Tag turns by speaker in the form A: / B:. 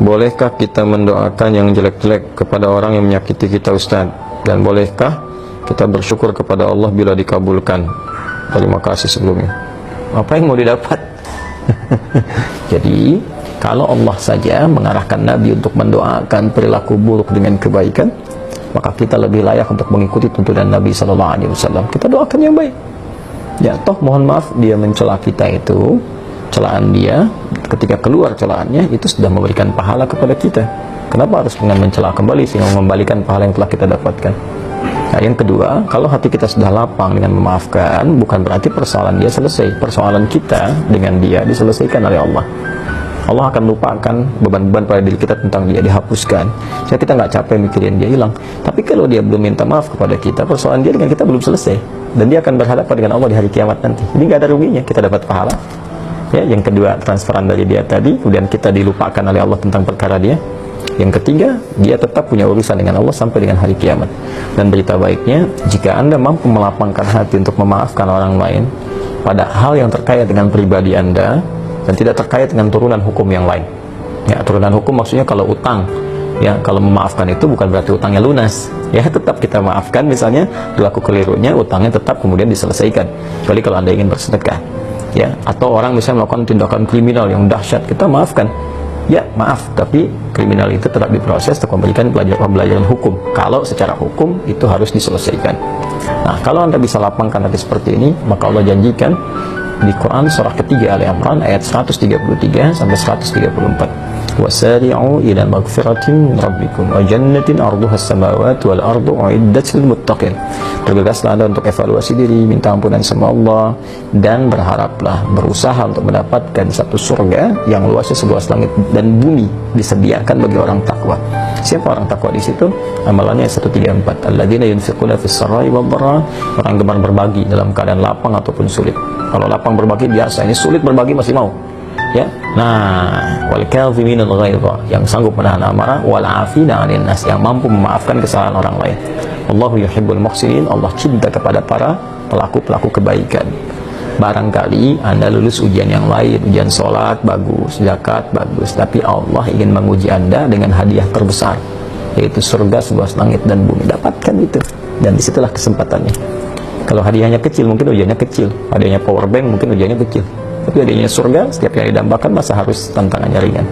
A: bolehkah kita mendoakan yang jelek-jelek kepada orang yang menyakiti kita, Ustaz? Dan bolehkah kita bersyukur kepada Allah bila dikabulkan? Terima kasih sebelumnya. Apa yang mau didapat? Jadi kalau Allah saja mengarahkan Nabi untuk mendoakan perilaku buruk dengan kebaikan, maka kita lebih layak untuk mengikuti tuntunan Nabi SAW. Kita doakan yang baik. Ya, toh mohon maaf dia mencela kita itu, celaan dia, ketika keluar celaannya itu sudah memberikan pahala kepada kita. Kenapa harus dengan mencela kembali sehingga mengembalikan pahala yang telah kita dapatkan? Nah, yang kedua, kalau hati kita sudah lapang dengan memaafkan, bukan berarti persoalan dia selesai. Persoalan kita dengan dia diselesaikan oleh Allah. Allah akan lupakan beban-beban pada diri kita tentang dia, dihapuskan. Jadi kita nggak capek mikirin dia hilang. Tapi kalau dia belum minta maaf kepada kita, persoalan dia dengan kita belum selesai. Dan dia akan berhadapan dengan Allah di hari kiamat nanti. Jadi nggak ada ruginya, kita dapat pahala. Ya, yang kedua, transferan dari dia tadi, kemudian kita dilupakan oleh Allah tentang perkara dia. Yang ketiga, dia tetap punya urusan dengan Allah sampai dengan hari kiamat. Dan berita baiknya, jika Anda mampu melapangkan hati untuk memaafkan orang lain pada hal yang terkait dengan pribadi Anda dan tidak terkait dengan turunan hukum yang lain. Ya, turunan hukum maksudnya kalau utang, ya, kalau memaafkan itu bukan berarti utangnya lunas. Ya, tetap kita maafkan, misalnya berlaku kelirunya, utangnya tetap kemudian diselesaikan. Kecuali kalau Anda ingin bersedekah. Ya, atau orang misalnya melakukan tindakan kriminal yang dahsyat, kita maafkan. Ya, maaf, tapi kriminal itu tetap diproses untuk memberikan pembelajaran hukum. Kalau secara hukum itu harus diselesaikan. Nah, kalau Anda bisa lapangkan hati seperti ini, maka Allah janjikan di Quran surah ketiga Al-Imran ayat 133 sampai 134. Wasari'u ila maghfiratin rabbikum wa jannatin arduha as-samawati wal ardu uiddat lil muttaqin. Bergegaslah Anda untuk evaluasi diri, minta ampunan sama Allah, dan berharaplah, berusaha untuk mendapatkan satu surga yang luasnya seluas langit dan bumi, disediakan bagi orang takwa. Siapa orang takwa di situ? Amalannya 134. Alladzina yunfiquna fis sarai wad dharra, orang gemar berbagi dalam keadaan lapang ataupun sulit. Kalau lapang berbagi biasa, ini sulit berbagi masih mau. Ya. Nah, wal kadhiminal ghaidha, yang sanggup menahan amarah, wal afina 'anil nas, yang mampu memaafkan kesalahan orang lain. Allahu yuhibbul muhsinin, Allah cinta kepada para pelaku-pelaku kebaikan. Barangkali Anda lulus ujian yang lain, ujian sholat bagus, zakat bagus, tapi Allah ingin menguji Anda dengan hadiah terbesar, yaitu surga seluas langit dan bumi. Dapatkan itu, dan disitulah kesempatannya. Kalau hadiahnya kecil, mungkin ujiannya kecil. Hadiahnya power bank, mungkin ujiannya kecil. Tapi hadiahnya surga, setiap yang didambakan masa harus tantangannya ringan.